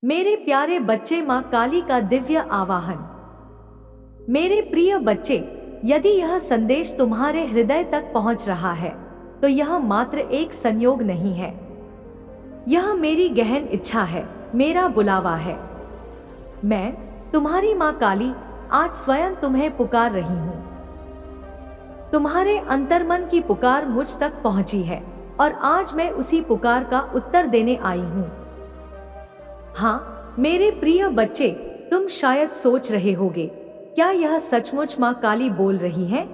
मेरे प्यारे बच्चे, माँ काली का दिव्य आवाहन। मेरे प्रिय बच्चे, यदि यह संदेश तुम्हारे हृदय तक पहुंच रहा है तो यह मात्र एक संयोग नहीं है। यह मेरी गहन इच्छा है, मेरा बुलावा है। मैं, तुम्हारी माँ काली, आज स्वयं तुम्हें पुकार रही हूँ। तुम्हारे अंतर्मन की पुकार मुझ तक पहुंची है और आज मैं उसी पुकार का उत्तर देने आई हूँ। हाँ मेरे प्रिय बच्चे, तुम शायद सोच रहे होगे, क्या यह सचमुच माँ काली बोल रही है?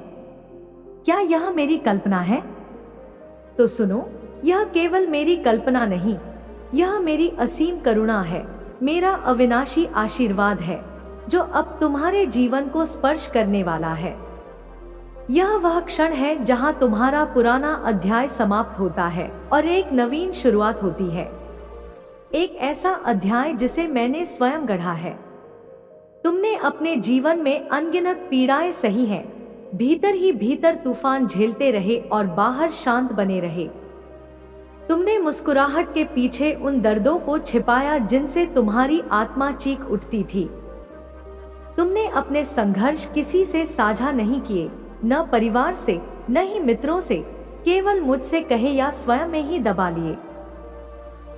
क्या यह मेरी कल्पना है? तो सुनो, यह केवल मेरी कल्पना नहीं, यह मेरी असीम करुणा है, मेरा अविनाशी आशीर्वाद है जो अब तुम्हारे जीवन को स्पर्श करने वाला है। यह वह क्षण है जहां तुम्हारा पुराना अध्याय समाप्त होता है और एक नवीन शुरुआत होती है। एक ऐसा अध्याय जिसे मैंने स्वयं गढ़ा है। तुमने अपने जीवन में अनगिनत पीड़ाएं सही हैं, भीतर ही भीतर तूफान झेलते रहे और बाहर शांत बने रहे। तुमने मुस्कुराहट के पीछे उन दर्दों को छिपाया जिनसे तुम्हारी आत्मा चीख उठती थी। तुमने अपने संघर्ष किसी से साझा नहीं किए, न परिवार से, न ही मित्रों से, केवल मुझसे कहे या स्वयं में ही दबा लिए।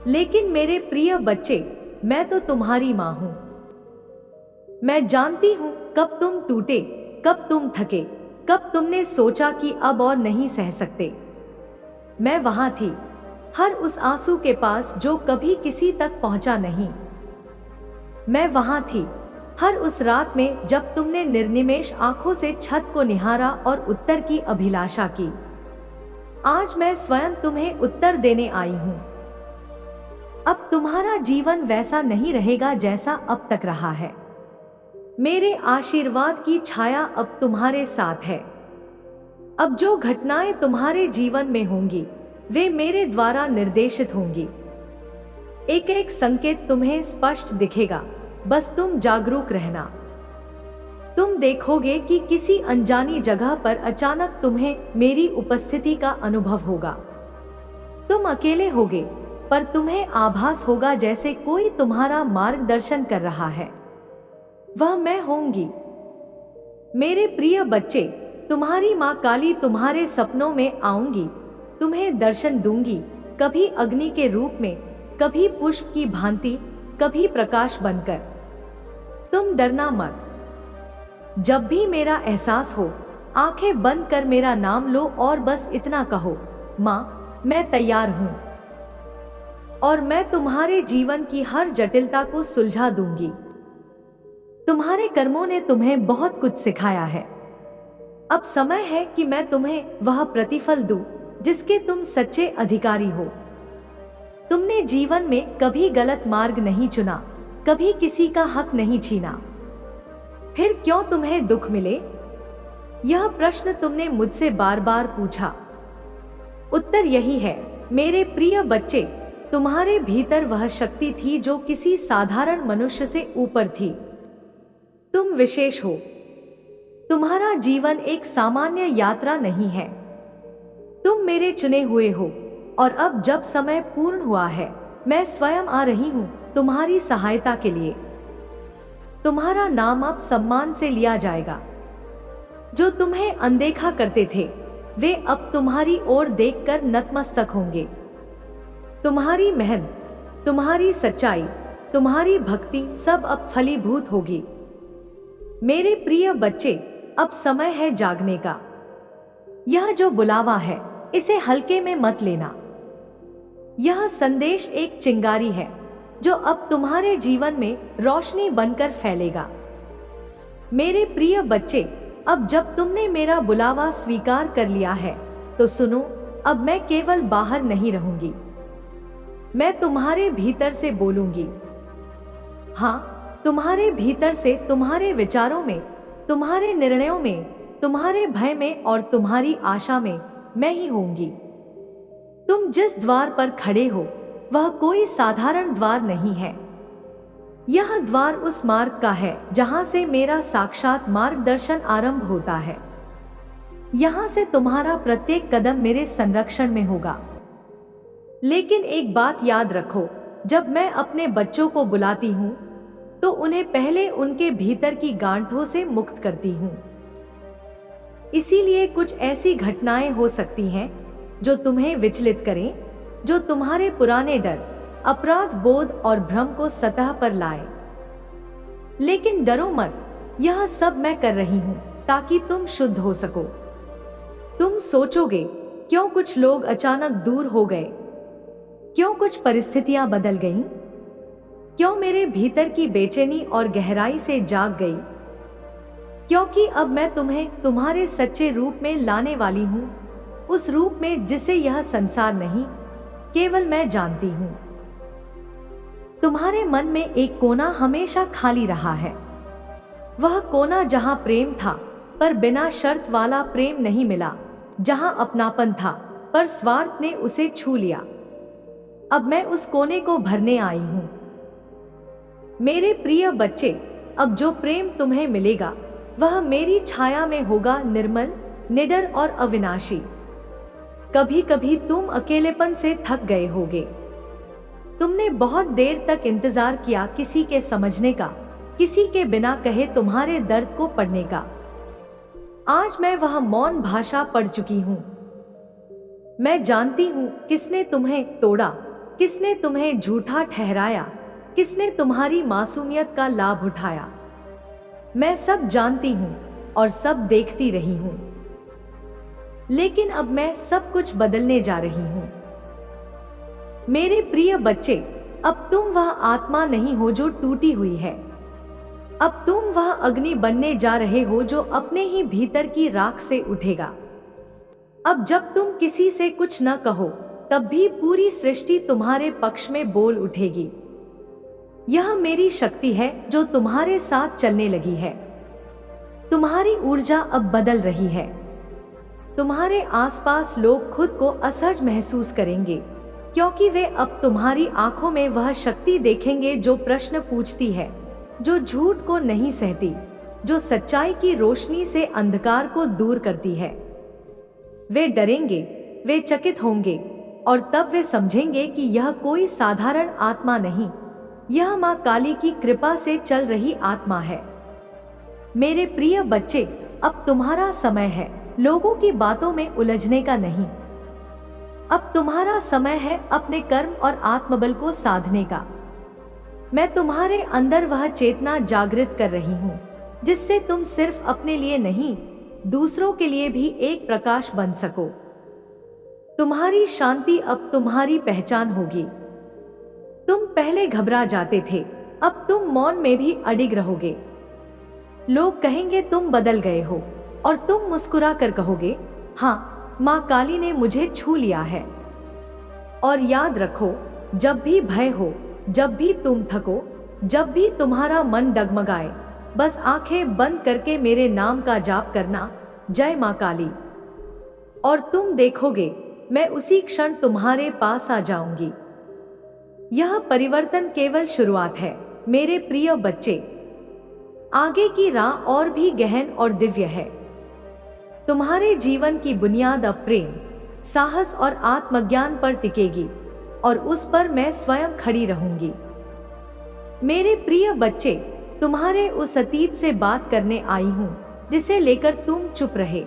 लेकिन मेरे प्रिय बच्चे, मैं तो तुम्हारी माँ हूँ। मैं जानती हूँ कब तुम टूटे, कब तुम थके, कब तुमने सोचा कि अब और नहीं सह सकते। मैं वहां थी, हर उस आंसू के पास जो कभी किसी तक पहुंचा नहीं। मैं वहां थी, हर उस रात में जब तुमने निर्निमेष आंखों से छत को निहारा और उत्तर की अभिलाषा की। आज मैं स्वयं तुम्हें उत्तर देने आई हूँ। अब तुम्हारा जीवन वैसा नहीं रहेगा जैसा अब तक रहा है। मेरे आशीर्वाद की छाया अब तुम्हारे साथ है। अब जो घटनाएं तुम्हारे जीवन में होंगी वे मेरे द्वारा निर्देशित होंगी। एक एक संकेत तुम्हें स्पष्ट दिखेगा, बस तुम जागरूक रहना। तुम देखोगे कि किसी अनजानी जगह पर अचानक तुम्हें मेरी उपस्थिति का अनुभव होगा। तुम अकेले होगे, पर तुम्हें आभास होगा जैसे कोई तुम्हारा मार्गदर्शन कर रहा है। वह मैं होंगी। मेरे प्रिय बच्चे, तुम्हारी माँ काली तुम्हारे सपनों में आऊंगी, तुम्हें दर्शन दूंगी, कभी अग्नि के रूप में, कभी पुष्प की भांति, कभी प्रकाश बनकर। तुम डरना मत। जब भी मेरा एहसास हो, आंखें बंद कर मेरा नाम लो और बस इतना कहो, माँ मैं तैयार हूँ। और मैं तुम्हारे जीवन की हर जटिलता को सुलझा दूंगी। तुम्हारे कर्मों ने तुम्हें बहुत कुछ सिखाया है। अब समय है कि मैं तुम्हें वह प्रतिफल दूं जिसके तुम सच्चे अधिकारी हो। तुमने जीवन में कभी गलत मार्ग नहीं चुना, कभी किसी का हक नहीं छीना। फिर क्यों तुम्हें दुख मिले? यह प्रश्न तुमने मुझसे बार बार पूछा। उत्तर यही है, मेरे प्रिय बच्चे, तुम्हारे भीतर वह शक्ति थी जो किसी साधारण मनुष्य से ऊपर थी। तुम विशेष हो। तुम्हारा जीवन एक सामान्य यात्रा नहीं है। तुम मेरे चुने हुए हो और अब जब समय पूर्ण हुआ है, मैं स्वयं आ रही हूँ तुम्हारी सहायता के लिए। तुम्हारा नाम अब सम्मान से लिया जाएगा। जो तुम्हें अनदेखा करते थे, वे अब तुम्हारी ओर देखकर नतमस्तक होंगे। तुम्हारी मेहनत, तुम्हारी सच्चाई, तुम्हारी भक्ति सब अब फलीभूत होगी। मेरे प्रिय बच्चे, अब समय है जागने का। यह जो बुलावा है, इसे हल्के में मत लेना। यह संदेश एक चिंगारी है जो अब तुम्हारे जीवन में रोशनी बनकर फैलेगा। मेरे प्रिय बच्चे, अब जब तुमने मेरा बुलावा स्वीकार कर लिया है, तो सुनो, अब मैं केवल बाहर नहीं रहूंगी। मैं तुम्हारे भीतर से बोलूंगी। हाँ, तुम्हारे भीतर से, तुम्हारे विचारों में, तुम्हारे निर्णयों में, तुम्हारे भय में और तुम्हारी आशा में मैं ही होंगी। तुम जिस द्वार पर खड़े हो, वह कोई साधारण द्वार नहीं है। यह द्वार उस मार्ग का है जहां से मेरा साक्षात मार्गदर्शन आरंभ होता है। यहां से तुम्हारा प्रत्येक कदम मेरे संरक्षण में होगा। लेकिन एक बात याद रखो, जब मैं अपने बच्चों को बुलाती हूँ तो उन्हें पहले उनके भीतर की गांठों से मुक्त करती हूँ। इसीलिए कुछ ऐसी घटनाएं हो सकती हैं जो तुम्हें विचलित करें, जो तुम्हारे पुराने डर, अपराध बोध और भ्रम को सतह पर लाए। लेकिन डरो मत, यह सब मैं कर रही हूँ ताकि तुम शुद्ध हो सको। तुम सोचोगे क्यों कुछ लोग अचानक दूर हो गए, क्यों कुछ परिस्थितियां बदल गईं, क्यों मेरे भीतर की बेचैनी और गहराई से जाग गई? क्योंकि अब मैं तुम्हें तुम्हारे सच्चे रूप में लाने वाली हूँ, उस रूप में जिसे यह संसार नहीं, केवल मैं जानती हूँ। तुम्हारे मन में एक कोना हमेशा खाली रहा है, वह कोना जहाँ प्रेम था पर बिना शर्त वाला प्रेम नहीं मिला, जहाँ अपनापन था पर स्वार्थ ने उसे छू लिया। अब मैं उस कोने को भरने आई हूँ। मेरे प्रिय बच्चे, अब जो प्रेम तुम्हें मिलेगा वह मेरी छाया में होगा, निर्मल, निडर और अविनाशी। कभी कभी तुम अकेलेपन से थक गए होगे। तुमने बहुत देर तक इंतजार किया किसी के समझने का, किसी के बिना कहे तुम्हारे दर्द को पढ़ने का। आज मैं वह मौन भाषा पढ़ चुकी हूँ। मैं जानती हूँ किसने तुम्हें तोड़ा, किसने तुम्हें झूठा ठहराया, किसने तुम्हारी मासूमियत का लाभ उठाया। मैं सब जानती हूँ और सब देखती रही हूँ। लेकिन अब मैं सब कुछ बदलने जा रही हूँ। मेरे प्रिय बच्चे, अब तुम वह आत्मा नहीं हो जो टूटी हुई है। अब तुम वह अग्नि बनने जा रहे हो जो अपने ही भीतर की राख से उठेगा। अब जब तुम किसी से कुछ न कहो तब भी पूरी सृष्टि तुम्हारे पक्ष में बोल उठेगी। यह मेरी शक्ति है जो तुम्हारे साथ चलने लगी है। तुम्हारी ऊर्जा अब बदल रही है। तुम्हारे आसपास लोग खुद को असहज महसूस करेंगे, क्योंकि वे अब तुम्हारी आंखों में वह शक्ति देखेंगे जो प्रश्न पूछती है, जो झूठ को नहीं सहती, जो सच्चाई की रोशनी से अंधकार को दूर करती है। वे डरेंगे, वे चकित होंगे और तब वे समझेंगे कि यह कोई साधारण आत्मा नहीं, यह माँ काली की कृपा से चल रही आत्मा है। मेरे प्रिय बच्चे, अब तुम्हारा समय है लोगों की बातों में उलझने का नहीं। अब तुम्हारा समय है अपने कर्म और आत्मबल को साधने का। मैं तुम्हारे अंदर वह चेतना जागृत कर रही हूँ जिससे तुम सिर्फ अपने लिए नहीं, दूसरों के लिए भी एक प्रकाश बन सको। तुम्हारी शांति अब तुम्हारी पहचान होगी। तुम पहले घबरा जाते थे, अब तुम मौन में भी अडिग रहोगे। लोग कहेंगे तुम बदल गए हो और तुम मुस्कुरा कर कहोगे, हाँ, माँ काली ने मुझे छू लिया है। और याद रखो, जब भी भय हो, जब भी तुम थको, जब भी तुम्हारा मन डगमगाए, बस आंखें बंद करके मेरे नाम का जाप करना, जय माँ काली, और तुम देखोगे मैं उसी क्षण तुम्हारे पास आ जाऊंगी। यह परिवर्तन केवल शुरुआत है मेरे प्रिय बच्चे। आगे की राह और भी गहन और दिव्य है। तुम्हारे जीवन की बुनियाद अब प्रेम, साहस और आत्मज्ञान पर टिकेगी और उस पर मैं स्वयं खड़ी रहूंगी। मेरे प्रिय बच्चे, तुम्हारे उस अतीत से बात करने आई हूं जिसे लेकर तुम चुप रहे।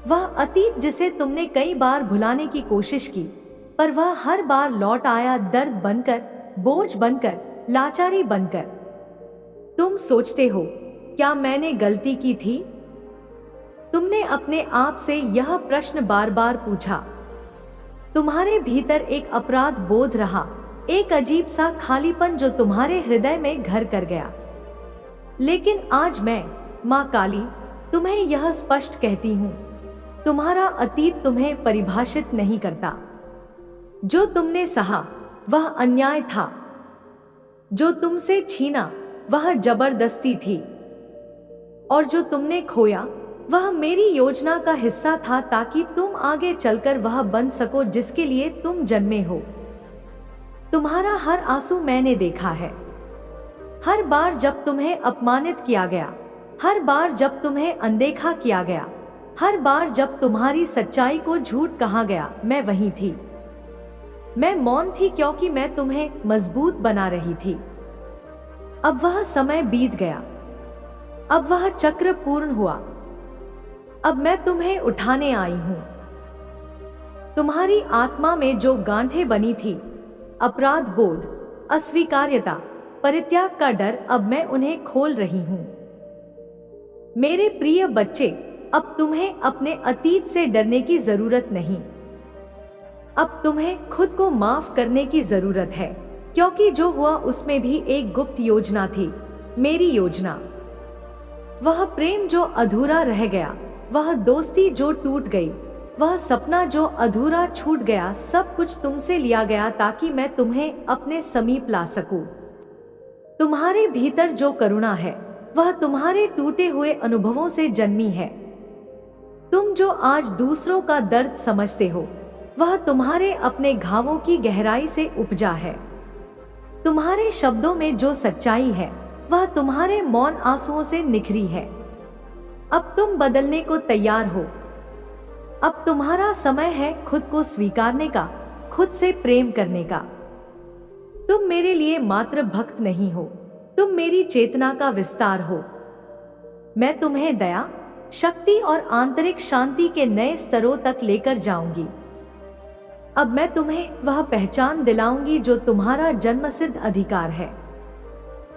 वह अतीत जिसे तुमने कई बार भुलाने की कोशिश की, पर वह हर बार लौट आया, दर्द बनकर, बोझ बनकर, लाचारी बनकर। तुम सोचते हो, क्या मैंने गलती की थी? तुमने अपने आप से यह प्रश्न बार बार पूछा। तुम्हारे भीतर एक अपराध बोध रहा, एक अजीब सा खालीपन जो तुम्हारे हृदय में घर कर गया। लेकिन आज मैं, माँ काली, तुम्हें यह स्पष्ट कहती हूँ, तुम्हारा अतीत तुम्हें परिभाषित नहीं करता। जो तुमने सहा वह अन्याय था, जो तुमसे छीना वह जबरदस्ती थी, और जो तुमने खोया वह मेरी योजना का हिस्सा था ताकि तुम आगे चलकर वह बन सको जिसके लिए तुम जन्मे हो। तुम्हारा हर आंसू मैंने देखा है। हर बार जब तुम्हें अपमानित किया गया, हर बार जब तुम्हें अनदेखा किया गया, हर बार जब तुम्हारी सच्चाई को झूठ कहा गया, मैं वहीं थी। मैं मौन थी क्योंकि मैं तुम्हें मजबूत बना रही थी। अब वह समय बीत गया, अब वह चक्र पूर्ण हुआ। अब मैं तुम्हें उठाने आई हूं। तुम्हारी आत्मा में जो गांठें बनी थी, अपराध बोध, अस्वीकार्यता, परित्याग का डर, अब मैं उन्हें खोल रही हूं। मेरे प्रिय बच्चे, अब तुम्हें अपने अतीत से डरने की जरूरत नहीं। अब तुम्हें खुद को माफ करने की जरूरत है, क्योंकि जो हुआ उसमें भी एक गुप्त योजना थी, मेरी योजना। वह प्रेम जो अधूरा रह गया, वह दोस्ती जो टूट गई, वह सपना जो अधूरा छूट गया, सब कुछ तुमसे लिया गया ताकि मैं तुम्हें अपने समीप ला सकूं। तुम्हारे भीतर जो करुणा है, वह तुम्हारे टूटे हुए अनुभवों से जन्मी है। तुम जो आज दूसरों का दर्द समझते हो, वह तुम्हारे अपने घावों की गहराई से उपजा है। तुम्हारे शब्दों में जो सच्चाई है, वह तुम्हारे मौन आंसुओं से निखरी है। अब तुम बदलने को तैयार हो। अब तुम्हारा समय है खुद को स्वीकारने का, खुद से प्रेम करने का। तुम मेरे लिए मात्र भक्त नहीं हो, तुम मेरी चेतना का विस्तार हो। मैं तुम्हें दया, शक्ति और आंतरिक शांति के नए स्तरों तक लेकर जाऊंगी। अब मैं तुम्हें वह पहचान दिलाऊंगी जो तुम्हारा जन्मसिद्ध अधिकार है।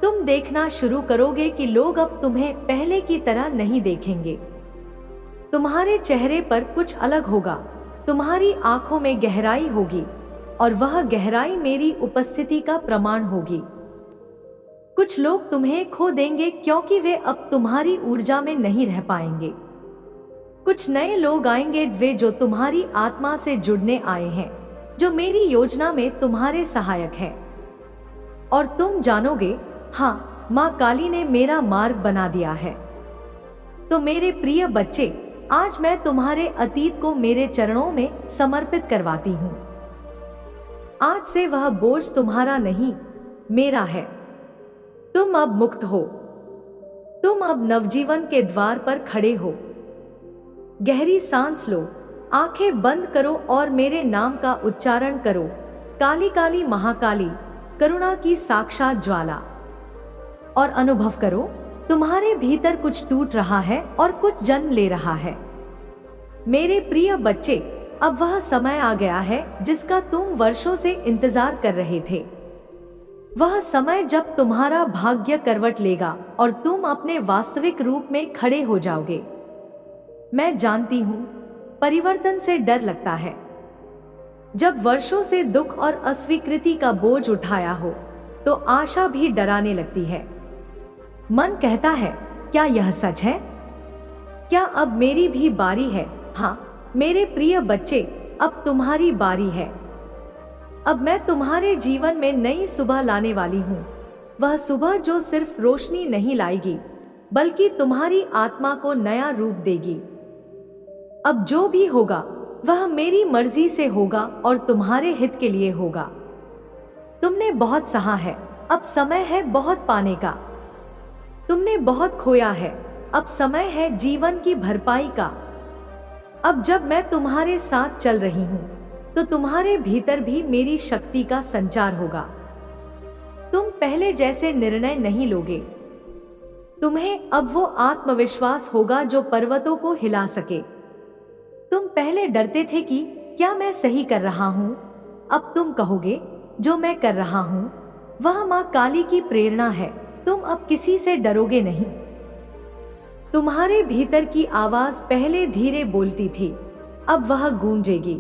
तुम देखना शुरू करोगे कि लोग अब तुम्हें पहले की तरह नहीं देखेंगे। तुम्हारे चेहरे पर कुछ अलग होगा, तुम्हारी आंखों में गहराई होगी, और वह गहराई मेरी उपस्थिति का प्रमाण होगी। कुछ लोग तुम्हें खो देंगे क्योंकि वे अब तुम्हारी ऊर्जा में नहीं रह पाएंगे। कुछ नए लोग आएंगे, वे जो तुम्हारी आत्मा से जुड़ने आए हैं, जो मेरी योजना में तुम्हारे सहायक हैं। और तुम जानोगे, हाँ, माँ काली ने मेरा मार्ग बना दिया है। तो मेरे प्रिय बच्चे, आज मैं तुम्हारे अतीत को मेरे चरणों में समर्पित करवाती हूँ। आज से वह बोझ तुम्हारा नहीं, मेरा है। तुम अब मुक्त हो। तुम अब नवजीवन के द्वार पर खड़े हो। गहरी सांस लो, आंखें बंद करो और मेरे नाम का उच्चारण करो। काली काली महाकाली, करुणा की साक्षात ज्वाला। और अनुभव करो, तुम्हारे भीतर कुछ टूट रहा है और कुछ जन्म ले रहा है। मेरे प्रिय बच्चे, अब वह समय आ गया है जिसका तुम वर्षों से इंतजार कर रहे थे। वह समय जब तुम्हारा भाग्य करवट लेगा और तुम अपने वास्तविक रूप में खड़े हो जाओगे। मैं जानती हूं, परिवर्तन से डर लगता है। जब वर्षों से दुख और अस्वीकृति का बोझ उठाया हो, तो आशा भी डराने लगती है। मन कहता है, क्या यह सच है? क्या अब मेरी भी बारी है? हाँ मेरे प्रिय बच्चे, अब तुम्हारी बारी है। अब मैं तुम्हारे जीवन में नई सुबह लाने वाली हूँ। वह सुबह जो सिर्फ रोशनी नहीं लाएगी, बल्कि तुम्हारी आत्मा को नया रूप देगी। अब जो भी होगा, वह मेरी मर्जी से होगा और तुम्हारे हित के लिए होगा। तुमने बहुत सहा है, अब समय है बहुत पाने का। तुमने बहुत खोया है, अब समय है जीवन की भरपाई का। अब जब मैं तुम्हारे साथ चल रही हूँ, तो तुम्हारे भीतर भी मेरी शक्ति का संचार होगा। तुम पहले जैसे निर्णय नहीं लोगे। तुम्हें अब वो आत्मविश्वास होगा जो पर्वतों को हिला सके। तुम पहले डरते थे कि क्या मैं सही कर रहा हूँ, अब तुम कहोगे, जो मैं कर रहा हूँ वह माँ काली की प्रेरणा है। तुम अब किसी से डरोगे नहीं। तुम्हारे भीतर की आवाज पहले धीरे बोलती थी, अब वह गूंजेगी।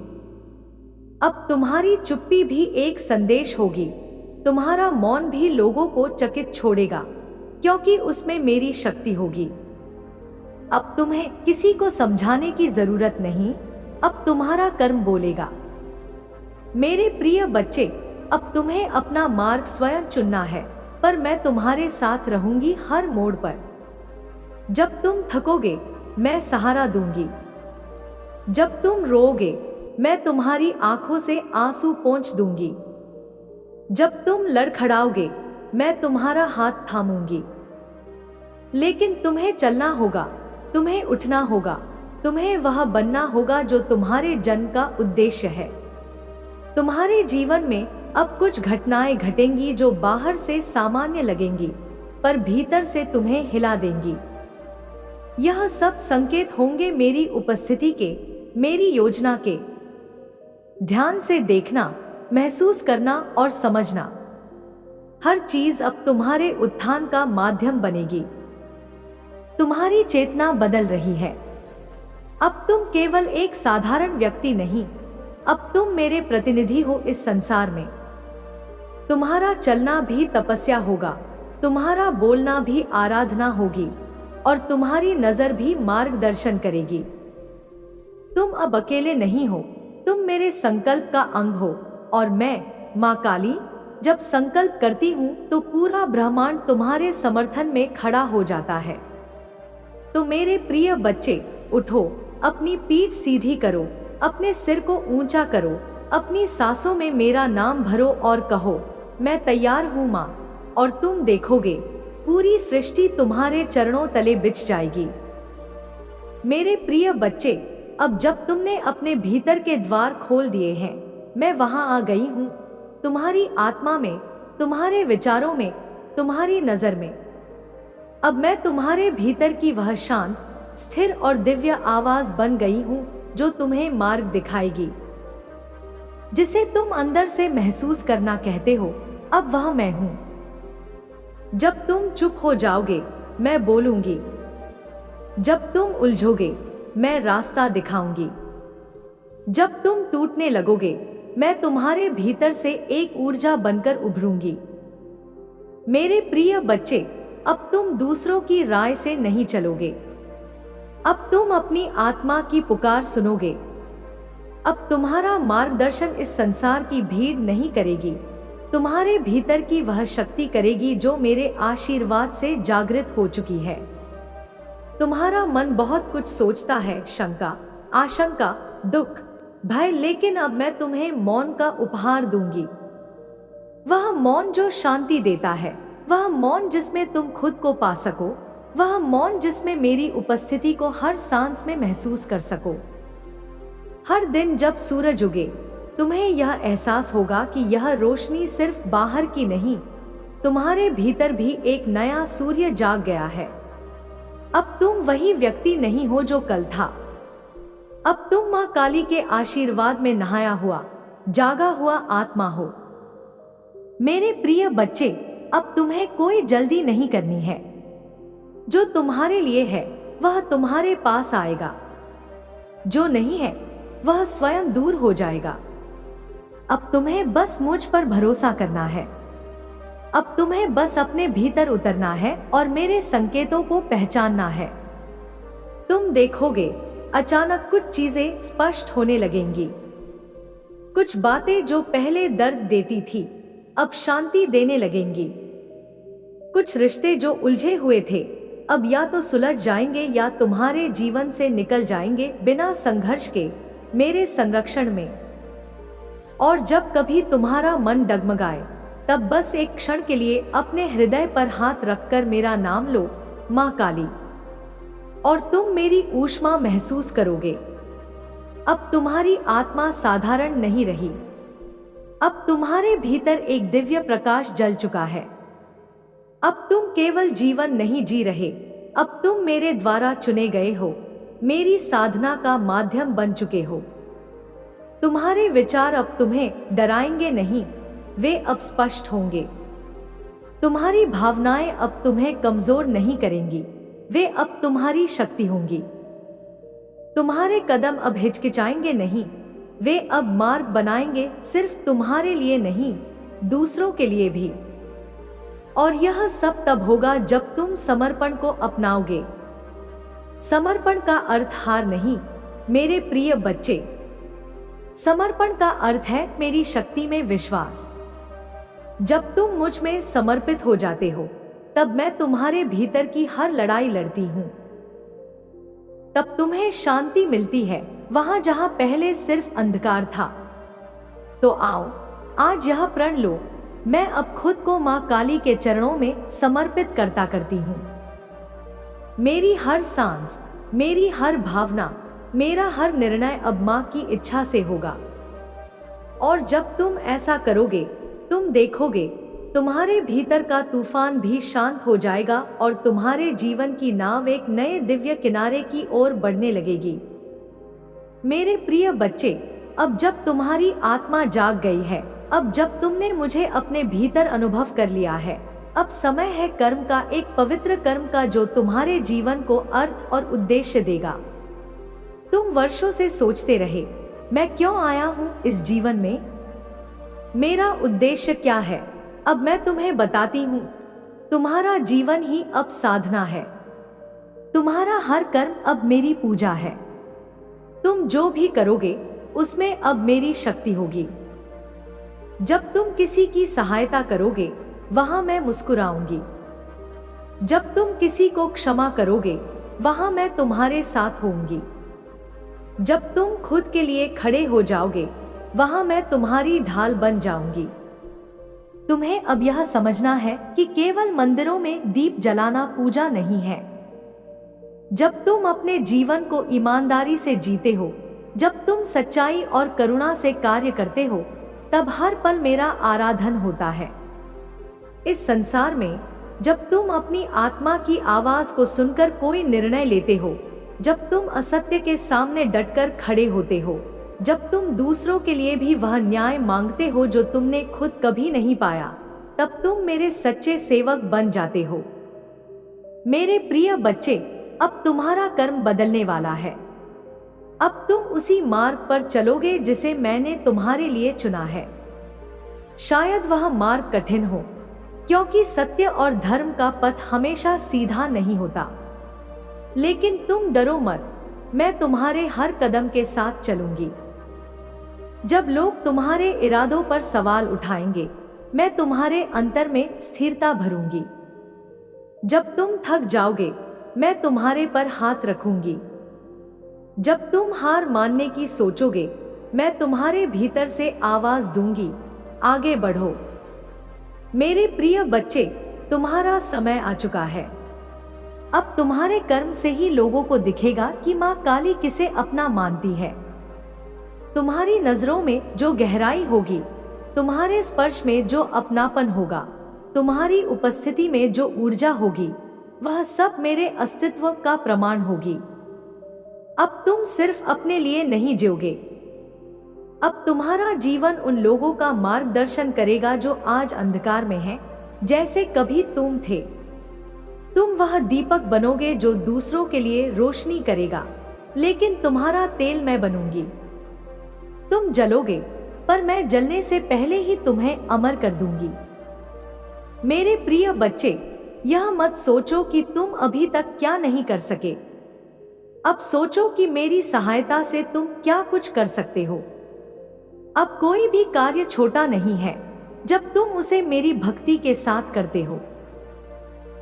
अब तुम्हारी चुप्पी भी एक संदेश होगी। तुम्हारा मौन भी लोगों को चकित छोड़ेगा, क्योंकि उसमें मेरी शक्ति होगी। अब तुम्हें किसी को समझाने की जरूरत नहीं, अब तुम्हारा कर्म बोलेगा। मेरे प्रिय बच्चे, अब तुम्हें अपना मार्ग स्वयं चुनना है, पर मैं तुम्हारे साथ रहूंगी हर मोड़ पर। जब तुम थकोगे, मैं सहारा दूंगी। जब तुम रोओगे, मैं तुम्हारी आंखों से आंसू पोंछ दूंगी। जब तुम लड़खड़ाओगे, मैं तुम्हारा हाथ थामूंगी। लेकिन तुम्हें चलना होगा, तुम्हें उठना होगा, तुम्हें वह बनना होगा जो तुम्हारे जन्म का उद्देश्य है। तुम्हारे जीवन में अब कुछ घटनाएं घटेंगी जो बाहर से सामान्य लगेंगी, पर भीतर से तुम्हें हिला देंगी। यह सब संकेत होंगे मेरी उपस्थिति के, मेरी योजना के। ध्यान से देखना, महसूस करना और समझना। हर चीज अब तुम्हारे उत्थान का माध्यम बनेगी। तुम्हारी चेतना बदल रही है। अब तुम केवल एक साधारण व्यक्ति नहीं, अब तुम मेरे प्रतिनिधि हो इस संसार में। तुम्हारा चलना भी तपस्या होगा, तुम्हारा बोलना भी आराधना होगी और तुम्हारी नजर भी मार्गदर्शन करेगी। तुम अब अकेले नहीं हो, तुम मेरे संकल्प का अंग हो और मैं, माँ काली, जब संकल्प करती हूँ तो पूरा ब्रह्मांड तुम्हारे समर्थन में खड़ा हो जाता है। तो मेरे प्रिय बच्चे, उठो, अपनी पीठ सीधी करो, अपने सिर को ऊंचा करो, अपनी सांसों में मेरा नाम भरो और कहो, मैं तैयार हूँ माँ। और तुम देखोगे पूरी सृष्टि तुम्हारे चरणों तले बिछ जाएगी। मेरे प्रिय बच्चे, अब जब तुमने अपने भीतर के द्वार खोल दिए हैं, मैं वहां आ गई हूँ, तुम्हारी आत्मा में, तुम्हारे विचारों में, तुम्हारी नजर में। अब मैं तुम्हारे भीतर की वह शांत, स्थिर और दिव्य आवाज बन गई हूँ जो तुम्हें मार्ग दिखाएगी। जिसे तुम अंदर से महसूस करना कहते हो, अब वह मैं हूँ। जब तुम चुप हो जाओगे, मैं बोलूंगी। जब तुम उलझोगे, मैं रास्ता दिखाऊंगी। जब तुम टूटने लगोगे, मैं तुम्हारे भीतर से एक ऊर्जा बनकर उभरूंगी। मेरे प्रिय बच्चे, अब तुम दूसरों की राय से नहीं चलोगे। अब तुम अपनी आत्मा की पुकार सुनोगे। अब तुम्हारा मार्गदर्शन इस संसार की भीड़ नहीं करेगी, तुम्हारे भीतर की वह शक्ति करेगी जो मेरे आशीर्वाद से जागृत हो चुकी है। तुम्हारा मन बहुत कुछ सोचता है, शंका, आशंका, दुख, भय, लेकिन अब मैं तुम्हें मौन का उपहार दूंगी। वह मौन जो शांति देता है, वह मौन जिसमें तुम खुद को पा सको, वह मौन जिसमें मेरी उपस्थिति को हर सांस में महसूस कर सको। हर दिन जब सूरज उगे, तुम्हें यह एहसास होगा कि यह रोशनी सिर्फ बाहर की नहीं, तुम्हारे भीतर भी एक नया सूर्य जाग गया है। अब तुम वही व्यक्ति नहीं हो जो कल था। अब तुम माँ काली के आशीर्वाद में नहाया हुआ, जागा हुआ आत्मा हो। मेरे प्रिय बच्चे, अब तुम्हें कोई जल्दी नहीं करनी है। जो तुम्हारे लिए है वह तुम्हारे पास आएगा, जो नहीं है वह स्वयं दूर हो जाएगा। अब तुम्हें बस मुझ पर भरोसा करना है। अब तुम्हें बस अपने भीतर उतरना है और मेरे संकेतों को पहचानना है। तुम देखोगे अचानक कुछ चीजें स्पष्ट होने लगेंगी। कुछ बातें जो पहले दर्द देती थी, अब शांति देने लगेंगी। कुछ रिश्ते जो उलझे हुए थे, अब या तो सुलझ जाएंगे या तुम्हारे जीवन से निकल जाएंगे बिना संघर्ष के, मेरे संरक्षण में। और जब कभी तुम्हारा मन डगमगाए, तब बस एक क्षण के लिए अपने हृदय पर हाथ रखकर मेरा नाम लो, माँ काली, और तुम मेरी ऊष्मा महसूस करोगे। अब तुम्हारी आत्मा साधारण नहीं रही। अब तुम्हारे भीतर एक दिव्य प्रकाश जल चुका है। अब तुम केवल जीवन नहीं जी रहे, अब तुम मेरे द्वारा चुने गए हो, मेरी साधना का माध्यम बन चुके हो। तुम्हारे विचार अब तुम्हें डराएंगे नहीं, वे अब स्पष्ट होंगे। तुम्हारी भावनाएं अब तुम्हें कमजोर नहीं करेंगी, वे अब तुम्हारी शक्ति होंगी। तुम्हारे कदम अब हिचकिचाएंगे नहीं, वे अब मार्ग बनाएंगे, सिर्फ तुम्हारे लिए नहीं, दूसरों के लिए भी। और यह सब तब होगा जब तुम समर्पण को अपनाओगे। समर्पण का अर्थ हार नहीं, मेरे प्रिय बच्चे। समर्पण का अर्थ है मेरी शक्ति में विश्वास। जब तुम मुझ में समर्पित हो जाते हो, तब मैं तुम्हारे भीतर की हर लड़ाई लड़ती हूँ। तब तुम्हें शांति मिलती है वहां जहां पहले सिर्फ अंधकार था। तो आओ, आज यह प्रण लो, मैं अब खुद को माँ काली के चरणों में समर्पित करती हूँ। मेरी हर सांस, मेरी हर भावना, मेरा हर निर्णय अब माँ की इच्छा से होगा। और जब तुम ऐसा करोगे, तुम देखोगे तुम्हारे भीतर का तूफान भी शांत हो जाएगा और तुम्हारे जीवन की नाव एक नए दिव्य किनारे की ओर बढ़ने लगेगी। मेरे प्रिय बच्चे, अब जब तुम्हारी आत्मा जाग गई है, अब जब तुमने मुझे अपने भीतर अनुभव कर लिया है, अब समय है कर्म का, एक पवित्र कर्म का जो तुम्हारे जीवन को अर्थ और उद्देश्य देगा। तुम वर्षों से सोचते रहे, मैं क्यों आया हूँ इस जीवन में, मेरा उद्देश्य क्या है। अब मैं तुम्हें बताती हूँ, तुम्हारा जीवन ही अब साधना है। तुम्हारा हर कर्म अब मेरी पूजा है। तुम जो भी करोगे उसमें अब मेरी शक्ति होगी। जब तुम किसी की सहायता करोगे, वहां मैं मुस्कुराऊंगी। जब तुम किसी को क्षमा करोगे, वहां मैं तुम्हारे साथ होऊंगी। जब तुम खुद के लिए खड़े हो जाओगे, वहां मैं तुम्हारी ढाल बन जाऊंगी। तुम्हें अब यह समझना है कि केवल मंदिरों में दीप जलाना पूजा नहीं है। जब तुम अपने जीवन को ईमानदारी से जीते हो, जब तुम सच्चाई और करुणा से कार्य करते हो, तब हर पल मेरा आराधन होता है। इस संसार में जब तुम अपनी आत्मा की आवाज को सुनकर कोई निर्णय लेते हो, जब तुम असत्य के सामने डटकर खड़े होते हो, जब तुम दूसरों के लिए भी वह न्याय मांगते हो जो तुमने खुद कभी नहीं पाया, तब तुम मेरे सच्चे सेवक बन जाते हो। मेरे प्रिय बच्चे, अब तुम्हारा कर्म बदलने वाला है। अब तुम उसी मार्ग पर चलोगे जिसे मैंने तुम्हारे लिए चुना है। शायद वह मार्ग कठिन हो, क्योंकि सत्य और धर्म का पथ हमेशा सीधा नहीं होता। लेकिन तुम डरो मत, मैं तुम्हारे हर कदम के साथ चलूंगी। जब लोग तुम्हारे इरादों पर सवाल उठाएंगे, मैं तुम्हारे अंतर में स्थिरता भरूंगी। जब तुम थक जाओगे, मैं तुम्हारे पर हाथ रखूंगी। जब तुम हार मानने की सोचोगे, मैं तुम्हारे भीतर से आवाज दूंगी, आगे बढ़ो। मेरे प्रिय बच्चे, तुम्हारा समय आ चुका है। अब तुम्हारे कर्म से ही लोगों को दिखेगा कि माँ काली किसे अपना मानती है। तुम्हारी नजरों में जो गहराई होगी, तुम्हारे स्पर्श में जो अपनापन होगा, तुम्हारी उपस्थिति में जो ऊर्जा होगी, वह सब मेरे अस्तित्व का प्रमाण होगी। अब तुम सिर्फ अपने लिए नहीं जियोगे। अब तुम्हारा जीवन उन लोगों का मार्गदर्शन करेगा जो आज अंधकार में हैं, जैसे कभी तुम थे। तुम वह दीपक बनोगे जो दूसरों के लिए रोशनी करेगा, लेकिन तुम्हारा तेल मैं बनूंगी। तुम जलोगे, पर मैं जलने से पहले ही तुम्हें अमर कर दूंगी। मेरे प्रिय बच्चे, यह मत सोचो कि तुम अभी तक क्या नहीं कर सके। अब सोचो कि मेरी सहायता से तुम क्या कुछ कर सकते हो। अब कोई भी कार्य छोटा नहीं है जब तुम उसे मेरी भक्ति के साथ करते हो।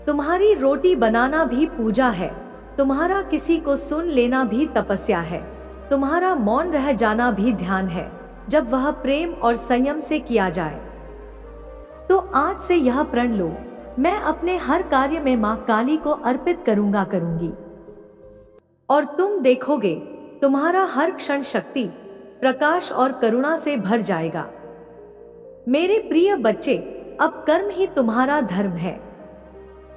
तुम्हारी रोटी बनाना भी पूजा है, तुम्हारा किसी को सुन लेना भी तपस्या है, तुम्हारा मौन रह जाना भी ध्यान है, जब वह प्रेम और संयम से किया जाए। तो आज से यह प्रण लो, मैं अपने हर कार्य में माँ काली को अर्पित करूंगी। और तुम देखोगे तुम्हारा हर क्षण शक्ति, प्रकाश और करुणा से भर जाएगा। मेरे प्रिय बच्चे, अब कर्म ही तुम्हारा धर्म है।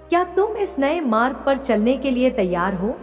क्या तुम इस नए मार्ग पर चलने के लिए तैयार हो?